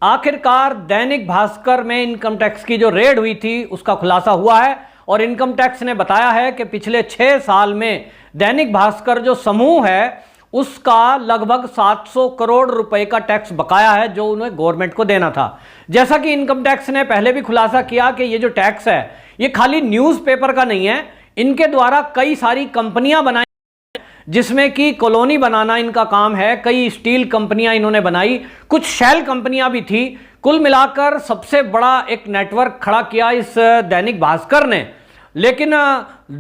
आखिरकार दैनिक भास्कर में income tax की जो रेड हुई थी उसका खुलासा हुआ है और इनकम टैक्स ने बताया है कि पिछले 6 साल में दैनिक भास्कर जो समूह है उसका लगभग 700 करोड़ रुपए का टैक्स बकाया है जो उन्हें गवर्नमेंट को देना था। जैसा कि इनकम टैक्स ने पहले भी खुलासा किया कि ये जो टैक्स है ये खाली न्यूज़पेपर का नहीं है, इनके द्वारा कई सारी कंपनियां बनाई जिसमें कि कॉलोनी बनाना इनका काम है, कई स्टील कंपनियां इन्होंने बनाई, कुछ शेल कंपनियां भी थी। कुल मिलाकर सबसे बड़ा एक नेटवर्क खड़ा किया इस दैनिक भास्कर ने। लेकिन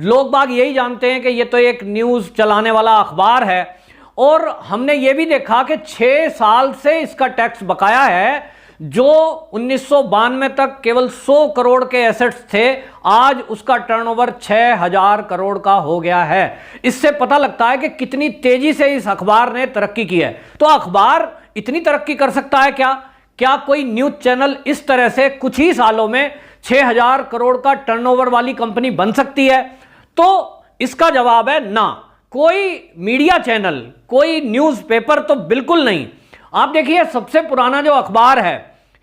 लोग बाग यही जानते हैं कि ये तो एक न्यूज़ चलाने वाला अखबार है और हमने ये भी देखा कि 6 साल से इसका टैक्स बकाया है जो 1992 तक केवल 100 करोड़ के एसेट्स थे, आज उसका टर्नओवर 6000 करोड़ का हो गया है। इससे पता लगता है कि कितनी तेजी से इस अखबार ने तरक्की की है। तो अखबार इतनी तरक्की कर सकता है क्या कोई न्यूज़ चैनल इस तरह से कुछ ही सालों में 6000 करोड़ का टर्नओवर वाली कंपनी बन सकती है? तो इसका जवाब है ना, कोई मीडिया चैनल, कोई न्यूज़पेपर तो बिल्कुल नहीं। आप देखिए, सबसे पुराना जो अखबार है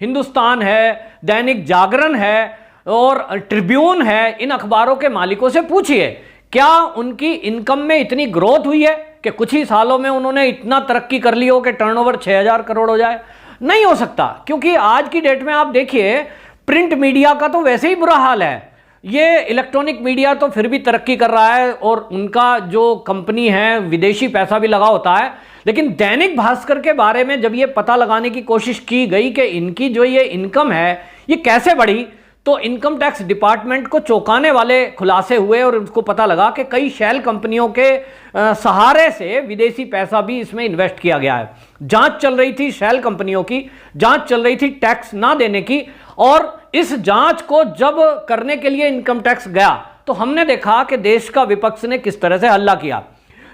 हिंदुस्तान है, दैनिक जागरण है और ट्रिब्यून है, इन अखबारों के मालिकों से पूछिए क्या उनकी इनकम में इतनी ग्रोथ हुई है कि कुछ ही सालों में उन्होंने इतना तरक्की कर ली हो कि टर्नओवर 6000 करोड़ हो जाए? नहीं हो सकता, क्योंकि आज की डेट में आप देखिए प्रिंट मीडिया का तो वैसे ही बुरा हाल है, ये इलेक्ट्रॉनिक मीडिया तो फिर भी तरक्की कर रहा है और उनका जो कंपनी है विदेशी पैसा भी लगा होता है। लेकिन दैनिक भास्कर के बारे में जब ये पता लगाने की कोशिश की गई कि इनकी जो ये इनकम है ये कैसे बढ़ी, तो इनकम टैक्स डिपार्टमेंट को चौंकाने वाले खुलासे हुए और उसको पता लगा कि कई शेल कंपनियों के सहारे से विदेशी पैसा भी इसमें इन्वेस्ट किया गया है। जांच चल रही थी शेल कंपनियों की, जांच चल रही थी टैक्स ना देने की, और इस जांच को जब करने के लिए इनकम टैक्स गया तो हमने देखा कि देश का विपक्ष ने किस तरह से हल्ला किया,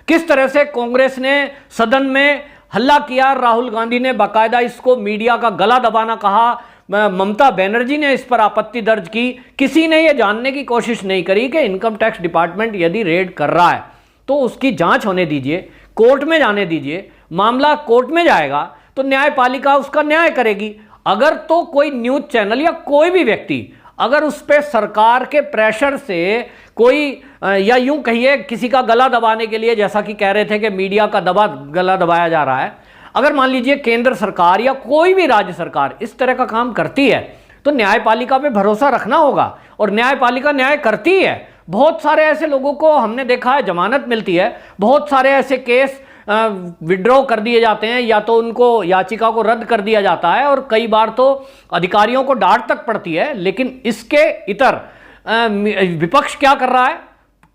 किस तरह से कांग्रेस ने सदन में हल्ला किया। राहुल गांधी ने बाकायदा इसको मीडिया का गला दबाना कहा, ममता बनर्जी ने इस पर आपत्ति दर्ज की। किसी ने यह जानने की कोशिश नहीं करी कि इनकम टैक्स डिपार्टमेंट यदि रेड कर रहा है तो उसकी जांच होने दीजिए, कोर्ट में जाने दीजिए, मामला कोर्ट में जाएगा तो न्यायपालिका उसका न्याय करेगी। अगर तो कोई न्यूज़ चैनल या कोई भी व्यक्ति अगर उस पर सरकार के प्रेशर से कोई या यूं कहिए किसी का गला दबाने के लिए, जैसा कि कह रहे थे कि मीडिया का गला दबाया जा रहा है, अगर मान लीजिए केंद्र सरकार या कोई भी राज्य सरकार इस तरह का काम करती है तो न्यायपालिका पे भरोसा रखना होगा और न्यायपालिका न्याय करती है। बहुत सारे ऐसे लोगों को हमने देखा है जमानत मिलती है, बहुत सारे ऐसे केस विड्रॉ कर दिए जाते हैं या तो उनको याचिका को रद्द कर दिया जाता है और कई बार तो अधिकारियों को डांट तक पड़ती है। लेकिन इसके इतर विपक्ष क्या कर रहा है?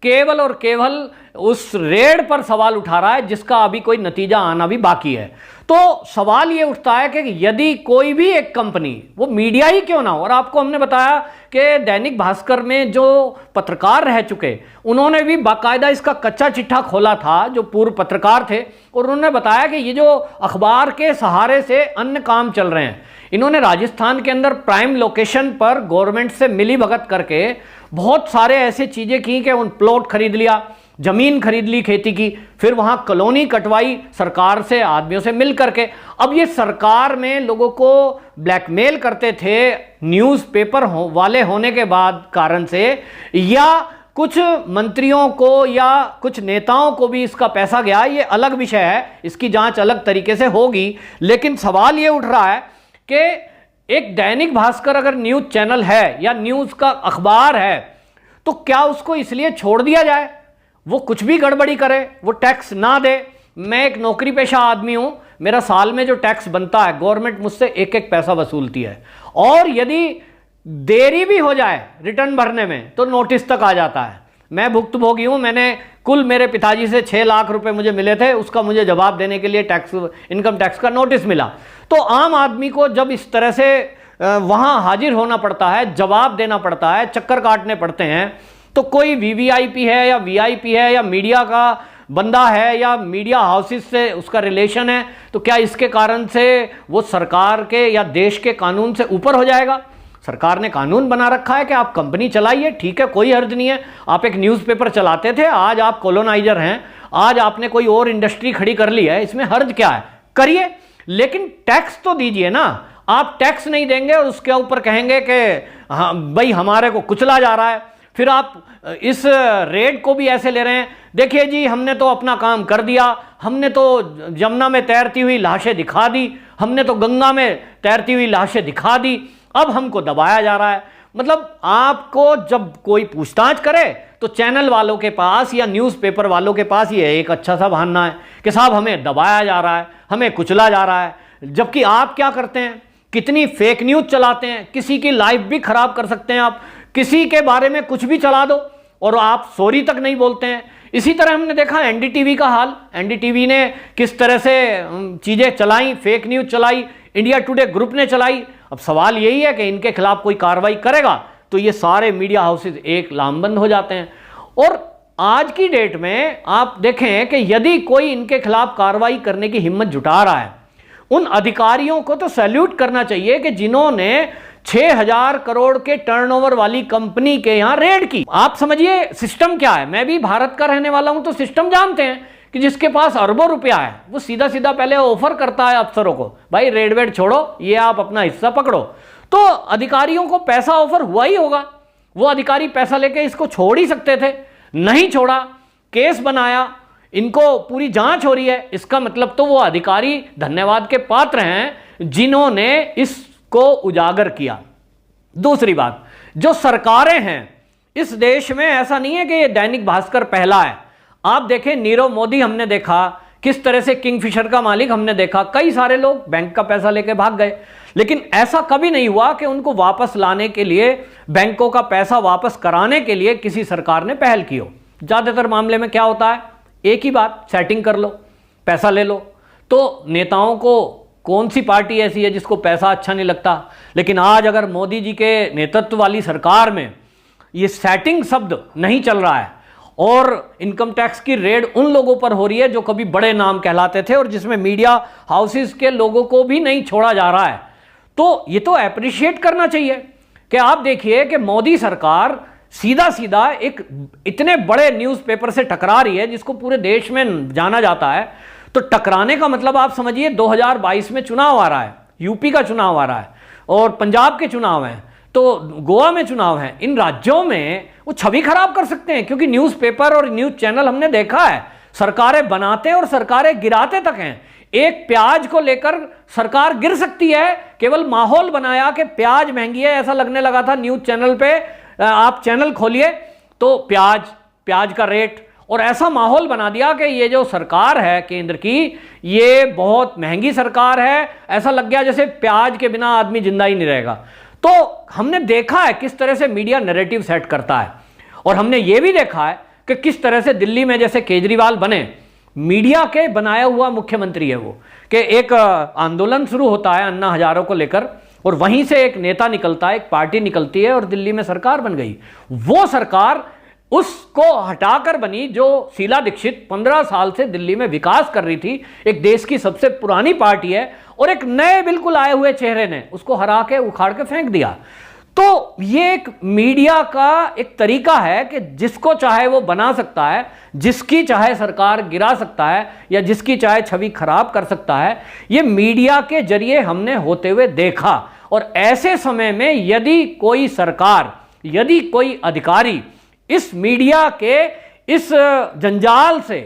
केवल और केवल उस रेड पर सवाल उठा रहा है जिसका अभी कोई नतीजा आना भी बाकी है। तो सवाल ये उठता है कि यदि कोई भी एक कंपनी, वो मीडिया ही क्यों ना हो, और आपको हमने बताया कि दैनिक भास्कर में जो पत्रकार रह चुके उन्होंने भी बाकायदा इसका कच्चा चिट्ठा खोला था, जो पूर्व पत्रकार थे, और उन्होंने बताया कि ये जो अखबार के सहारे से अन्य काम चल रहे हैं। इन्होंने राजस्थान के अंदर प्राइम लोकेशन पर गवर्नमेंट से मिली भगत करके बहुत सारे ऐसे चीज़ें की कि उन प्लॉट खरीद लिया, जमीन खरीद ली खेती की, फिर वहां कॉलोनी कटवाई सरकार से, आदमियों से मिल करके। अब ये सरकार में लोगों को ब्लैकमेल करते थे न्यूज़पेपर वाले होने के बाद कारण से, या कुछ मंत्रियों को या कुछ नेताओं को भी इसका पैसा गया, ये अलग विषय है, इसकी जांच अलग तरीके से होगी। लेकिन सवाल ये उठ रहा है कि एक दैनिक भास्कर अगर न्यूज़ चैनल है या न्यूज़ का अखबार है तो क्या उसको इसलिए छोड़ दिया जाए वो कुछ भी गड़बड़ी करे, वो टैक्स ना दे? मैं एक नौकरी पेशा आदमी हूं, मेरा साल में जो टैक्स बनता है गवर्नमेंट मुझसे एक एक पैसा वसूलती है, और यदि देरी भी हो जाए रिटर्न भरने में तो नोटिस तक आ जाता है। मैं भुक्तभोगी हूं, मैंने कुल मेरे पिताजी से 6 लाख रुपए मुझे मिले थे, उसका मुझे जवाब देने के लिए टैक्स, इनकम टैक्स का नोटिस मिला। तो आम आदमी को जब इस तरह से वहां हाजिर होना पड़ता है, जवाब देना पड़ता है, चक्कर काटने पड़ते हैं, तो कोई वीवीआईपी है या वीआईपी है या मीडिया का बंदा है या मीडिया हाउसेस से उसका रिलेशन है, तो क्या इसके कारण से वो सरकार के या देश के कानून से ऊपर हो जाएगा? सरकार ने कानून बना रखा है कि आप कंपनी चलाइए, ठीक है, कोई हर्ज नहीं है। आप एक न्यूज़पेपर चलाते थे, आज आप कॉलोनाइजर हैं, आज आपने कोई और इंडस्ट्री खड़ी कर ली है, इसमें हर्ज क्या है? करिए, लेकिन टैक्स तो दीजिए ना। आप टैक्स नहीं देंगे और उसके ऊपर कहेंगे कि हाँ भाई हमारे को कुचला जा रहा है। फिर आप इस रेड को भी ऐसे ले रहे हैं, देखिए जी हमने तो अपना काम कर दिया, हमने तो यमुना में तैरती हुई लाशें दिखा दी, हमने तो गंगा में तैरती हुई लाशें दिखा दी, अब हमको दबाया जा रहा है। मतलब आपको जब कोई पूछताछ करे तो चैनल वालों के पास या न्यूज़पेपर वालों के पास ये एक अच्छा सा बहाना है कि साहब हमें दबाया जा रहा है, हमें कुचला जा रहा है। जबकि आप क्या करते हैं, कितनी फेक न्यूज़ चलाते हैं, किसी की लाइफ भी खराब कर सकते हैं आप, किसी के बारे में कुछ भी चला दो और आप सॉरी तक नहीं बोलते हैं। इसी तरह हमने देखा एनडीटीवी का हाल, एनडीटीवी ने किस तरह से चीज़ें चलाई, फेक न्यूज़ चलाई, इंडिया टुडे ग्रुप ने चलाई। अब सवाल यही है कि इनके खिलाफ कोई कार्रवाई करेगा तो ये सारे मीडिया हाउसेज एक लामबंद हो जाते हैं। और आज की डेट में आप देखें कि यदि कोई इनके खिलाफ कार्रवाई करने की हिम्मत जुटा रहा है, उन अधिकारियों को तो सैल्यूट करना चाहिए कि जिन्होंने 6000 करोड़ के टर्नओवर वाली कंपनी के यहां रेड की। आप समझिए सिस्टम क्या है। मैं भी भारत का रहने वाला हूं तो सिस्टम जानते हैं कि जिसके पास अरबों रुपया है वो सीधा सीधा पहले ऑफर करता है अफसरों को, भाई रेड वेड छोड़ो, ये आप अपना हिस्सा पकड़ो। तो अधिकारियों को पैसा ऑफर हुआ ही होगा, वो अधिकारी पैसा लेके इसको छोड़ ही सकते थे, नहीं छोड़ा, केस बनाया, इनको पूरी जांच हो रही है। इसका मतलब तो वो अधिकारी धन्यवाद के पात्र हैं जिन्होंने इसको उजागर किया। दूसरी बात, जो सरकारें हैं इस देश में, ऐसा नहीं है कि ये दैनिक भास्कर पहला है। आप देखें नीरव मोदी हमने देखा, किस तरह से किंगफिशर का मालिक हमने देखा, कई सारे लोग बैंक का पैसा लेके भाग गए, लेकिन ऐसा कभी नहीं हुआ कि उनको वापस लाने के लिए, बैंकों का पैसा वापस कराने के लिए किसी सरकार ने पहल की हो। ज्यादातर मामले में क्या होता है, एक ही बात, सेटिंग कर लो, पैसा ले लो। तो नेताओं को कौन सी पार्टी ऐसी है जिसको पैसा अच्छा नहीं लगता। लेकिन आज अगर मोदी जी के नेतृत्व वाली सरकार में ये सेटिंग शब्द नहीं चल रहा है और इनकम टैक्स की रेड उन लोगों पर हो रही है जो कभी बड़े नाम कहलाते थे और जिसमें मीडिया हाउसेस के लोगों को भी नहीं छोड़ा जा रहा है, तो ये तो अप्रिशिएट करना चाहिए कि आप देखिए कि मोदी सरकार सीधा सीधा एक इतने बड़े न्यूज़पेपर से टकरा रही है जिसको पूरे देश में जाना जाता है। तो टकराने का मतलब आप समझिए 2022 में चुनाव आ रहा है, यूपी का चुनाव आ रहा है और पंजाब के चुनाव हैं, तो गोवा में चुनाव हैं। इन राज्यों में वो छवि खराब कर सकते हैं, क्योंकि न्यूज़पेपर और न्यूज़ चैनल हमने देखा है सरकारें बनाते और सरकारें गिराते तक हैं। एक प्याज को लेकर सरकार गिर सकती है, केवल माहौल बनाया कि प्याज महंगी है, ऐसा लगने लगा था न्यूज़ चैनल पे, आप चैनल खोलिए तो प्याज का रेट, और ऐसा माहौल बना दिया कि ये जो सरकार है केंद्र की, ये बहुत महंगी सरकार है, ऐसा लग गया जैसे प्याज के बिना आदमी जिंदा ही नहीं रहेगा। तो हमने देखा है किस तरह से मीडिया नैरेटिव सेट करता है, और हमने ये भी देखा है कि किस तरह से दिल्ली में जैसे केजरीवाल बने, मीडिया के बनाया हुआ मुख्यमंत्री है वो, कि एक आंदोलन शुरू होता है अन्ना हजारों को लेकर और वहीं से एक नेता निकलता है, एक पार्टी निकलती है और दिल्ली में सरकार बन गई। वो सरकार उसको हटाकर बनी जो शीला दीक्षित 15 साल से दिल्ली में विकास कर रही थी, एक देश की सबसे पुरानी पार्टी है, और एक नए बिल्कुल आए हुए चेहरे ने उसको हरा के उखाड़ के फेंक दिया। तो ये एक मीडिया का एक तरीका है कि जिसको चाहे वो बना सकता है, जिसकी चाहे सरकार गिरा सकता है या जिसकी चाहे छवि खराब कर सकता है। ये मीडिया के जरिए हमने होते हुए देखा, और ऐसे समय में यदि कोई सरकार, यदि कोई अधिकारी इस मीडिया के इस जंजाल से,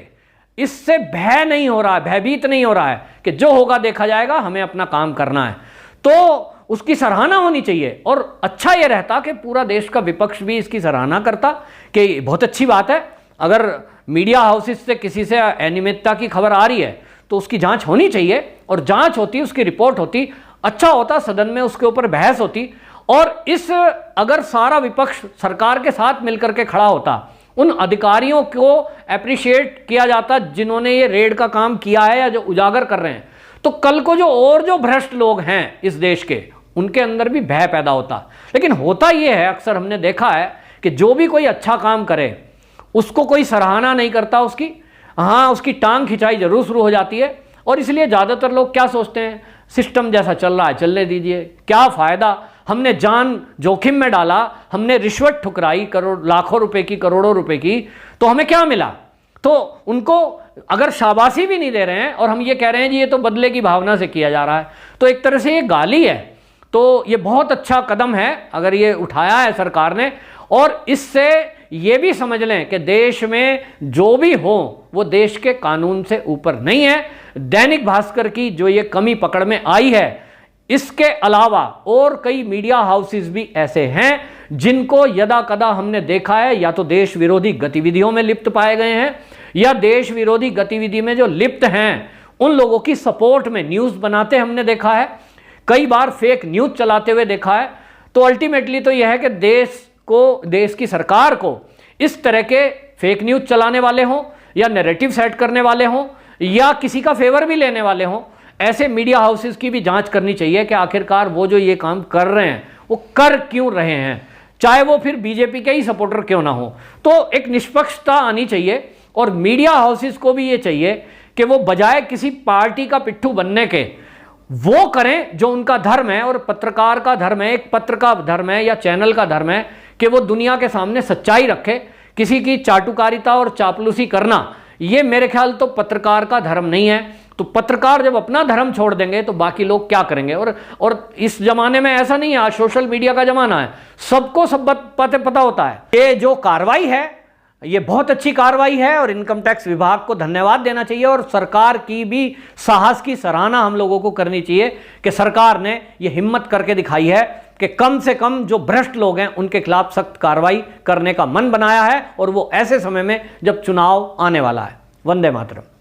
इससे भय नहीं हो रहा है, भयभीत नहीं हो रहा है कि जो होगा देखा जाएगा, हमें अपना काम करना है, तो उसकी सराहना होनी चाहिए। और अच्छा यह रहता कि पूरा देश का विपक्ष भी इसकी सराहना करता कि बहुत अच्छी बात है, अगर मीडिया हाउसेस से किसी से अनियमितता की खबर आ रही है तो उसकी जांच होनी चाहिए, और जांच होती, उसकी रिपोर्ट होती, अच्छा होता सदन में उसके ऊपर बहस होती, और इस अगर सारा विपक्ष सरकार के साथ मिलकर के खड़ा होता, उन अधिकारियों को अप्रिशिएट किया जाता जिन्होंने ये रेड का काम किया है या जो उजागर कर रहे हैं, तो कल को जो भ्रष्ट लोग हैं इस देश के, उनके अंदर भी भय पैदा होता। लेकिन होता यह है, अक्सर हमने देखा है कि जो भी कोई अच्छा काम करे उसको कोई सराहना नहीं करता, उसकी टांग खिंचाई जरूर शुरू हो जाती है। और इसलिए ज़्यादातर लोग क्या सोचते हैं, सिस्टम जैसा चल रहा है चलने दीजिए, क्या फ़ायदा, हमने जान जोखिम में डाला, हमने रिश्वत ठुकराई लाखों रुपए की, करोड़ों रुपए की, तो हमें क्या मिला। तो उनको अगर शाबाशी भी नहीं दे रहे हैं और हम ये कह रहे हैं जी ये तो बदले की भावना से किया जा रहा है, तो एक तरह से ये गाली है। तो ये बहुत अच्छा कदम है अगर ये उठाया है सरकार ने, और इससे ये भी समझ लें कि देश में जो भी हो वो देश के कानून से ऊपर नहीं है। दैनिक भास्कर की जो ये कमी पकड़ में आई है, इसके अलावा और कई मीडिया हाउसेस भी ऐसे हैं जिनको यदा कदा हमने देखा है या तो देश विरोधी गतिविधियों में लिप्त पाए गए हैं, या देश विरोधी गतिविधि में जो लिप्त हैं उन लोगों की सपोर्ट में न्यूज़ बनाते हमने देखा है, कई बार फेक न्यूज़ चलाते हुए देखा है। तो अल्टीमेटली तो यह है कि देश की सरकार को इस तरह के फेक न्यूज़ चलाने वाले हों या नैरेटिव सेट करने वाले हों या किसी का फेवर भी लेने वाले हों, ऐसे मीडिया हाउसेस की भी जांच करनी चाहिए कि आखिरकार वो जो ये काम कर रहे हैं वो कर क्यों रहे हैं, चाहे वो फिर बीजेपी के ही सपोर्टर क्यों ना हो। तो एक निष्पक्षता आनी चाहिए और मीडिया हाउसेस को भी ये चाहिए कि वो बजाय किसी पार्टी का पिट्ठू बनने के वो करें जो उनका धर्म है। और पत्रकार का धर्म है, एक पत्र का धर्म है या चैनल का धर्म है कि वो दुनिया के सामने सच्चाई रखे। किसी की चाटुकारिता और चापलूसी करना ये मेरे ख्याल तो पत्रकार का धर्म नहीं है। तो पत्रकार जब अपना धर्म छोड़ देंगे तो बाकी लोग क्या करेंगे। और इस जमाने में ऐसा नहीं है, आज सोशल मीडिया का जमाना है, सबको सब पता होता है। ये जो कार्रवाई है ये बहुत अच्छी कार्रवाई है और इनकम टैक्स विभाग को धन्यवाद देना चाहिए और सरकार की भी साहस की सराहना हम लोगों को करनी चाहिए कि सरकार ने ये हिम्मत करके दिखाई है कि कम से कम जो भ्रष्ट लोग हैं उनके खिलाफ सख्त कार्रवाई करने का मन बनाया है, और वो ऐसे समय में जब चुनाव आने वाला है। वंदे मातरम।